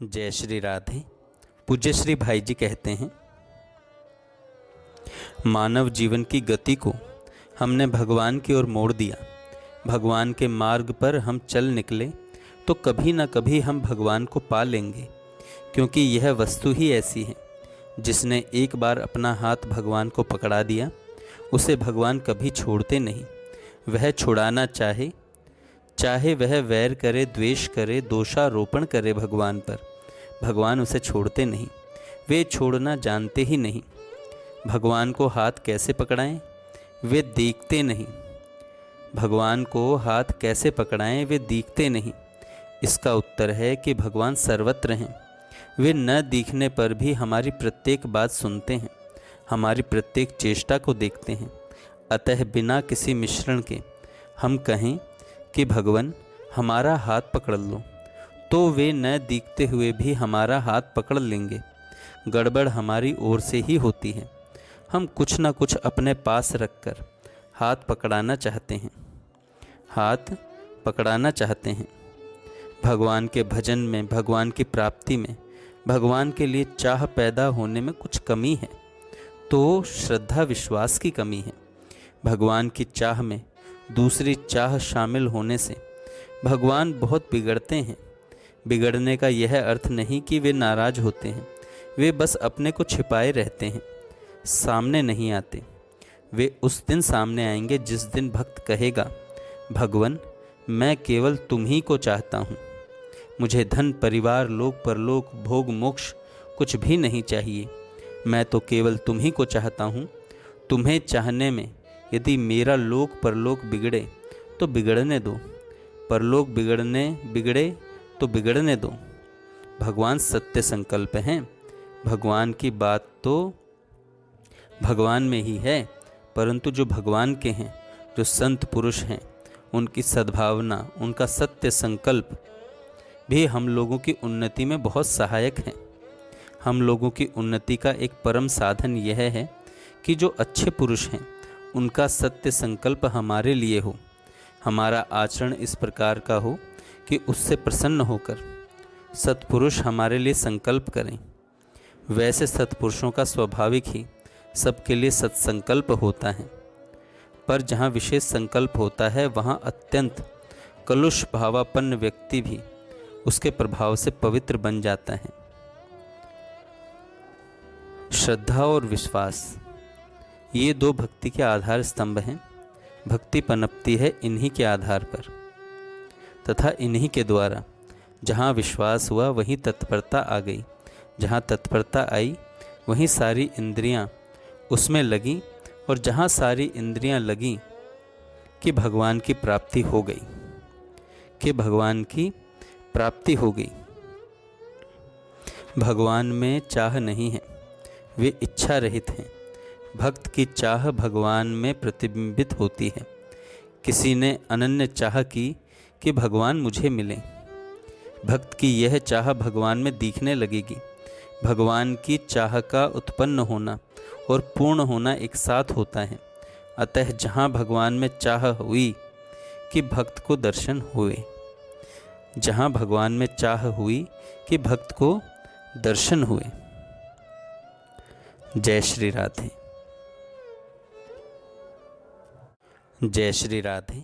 जय श्री राधे। पूज्य श्री भाई जी कहते हैं, मानव जीवन की गति को हमने भगवान की ओर मोड़ दिया। भगवान के मार्ग पर हम चल निकले तो कभी ना कभी हम भगवान को पा लेंगे, क्योंकि यह वस्तु ही ऐसी है। जिसने एक बार अपना हाथ भगवान को पकड़ा दिया उसे भगवान कभी छोड़ते नहीं। वह छुड़ाना चाहे वह वैर करे, द्वेष करे, दोषारोपण करे भगवान पर, भगवान उसे छोड़ते नहीं। वे छोड़ना जानते ही नहीं। भगवान को हाथ कैसे पकड़ाएं, वे देखते नहीं। भगवान को हाथ कैसे पकड़ाएं, वे दिखते नहीं। इसका उत्तर है कि भगवान सर्वत्र हैं। वे न दिखने पर भी हमारी प्रत्येक बात सुनते हैं, हमारी प्रत्येक चेष्टा को देखते हैं। अतः बिना किसी मिश्रण के हम कहें कि भगवान हमारा हाथ पकड़ लो, तो वे न दिखते हुए भी हमारा हाथ पकड़ लेंगे। गड़बड़ हमारी ओर से ही होती है। हम कुछ न कुछ अपने पास रखकर हाथ पकड़ाना चाहते हैं। भगवान के भजन में, भगवान की प्राप्ति में, भगवान के लिए चाह पैदा होने में कुछ कमी है तो श्रद्धा विश्वास की कमी है। भगवान की चाह में दूसरी चाह शामिल होने से भगवान बहुत बिगड़ते हैं। बिगड़ने का यह अर्थ नहीं कि वे नाराज होते हैं, वे बस अपने को छिपाए रहते हैं, सामने नहीं आते। वे उस दिन सामने आएंगे जिस दिन भक्त कहेगा, भगवान मैं केवल तुम ही को चाहता हूँ, मुझे धन परिवार लोक परलोक भोग मोक्ष कुछ भी नहीं चाहिए, मैं तो केवल तुम ही को चाहता हूँ। तुम्हें चाहने में यदि मेरा लोक परलोक बिगड़े तो बिगड़ने दो, परलोक बिगड़े तो बिगड़ने दो। भगवान सत्य संकल्प हैं। भगवान की बात तो भगवान में ही है, परंतु जो भगवान के हैं, जो संत पुरुष हैं, उनकी सद्भावना, उनका सत्य संकल्प भी हम लोगों की उन्नति में बहुत सहायक हैं। हम लोगों की उन्नति का एक परम साधन यह है कि जो अच्छे पुरुष हैं उनका सत्य संकल्प हमारे लिए हो, हमारा आचरण इस प्रकार का हो कि उससे प्रसन्न होकर सत्पुरुष हमारे लिए संकल्प करें। वैसे सत्पुरुषों का स्वाभाविक ही सबके लिए सत्संकल्प होता है, पर जहाँ विशेष संकल्प होता है वहाँ अत्यंत कलुष भावापन्न व्यक्ति भी उसके प्रभाव से पवित्र बन जाता है। श्रद्धा और विश्वास ये दो भक्ति के आधार स्तंभ हैं। भक्ति पनपती है इन्हीं के आधार पर, तथा इन्हीं के द्वारा जहाँ विश्वास हुआ वहीं तत्परता आ गई, जहाँ तत्परता आई वहीं सारी इंद्रियाँ उसमें लगीं, और जहाँ सारी इंद्रियाँ लगीं कि भगवान की प्राप्ति हो गई, भगवान में चाह नहीं है, वे इच्छा रहित हैं। भक्त की चाह भगवान में प्रतिबिंबित होती है। किसी ने अनन्य चाह की कि भगवान मुझे मिले, भक्त की यह चाह भगवान में दिखने लगेगी। भगवान की चाह का उत्पन्न होना और पूर्ण होना एक साथ होता है। अतः जहाँ भगवान में चाह हुई कि भक्त को दर्शन हुए, जहाँ भगवान में चाह हुई कि भक्त को दर्शन हुए। जय श्री राधे। जय श्री राधे।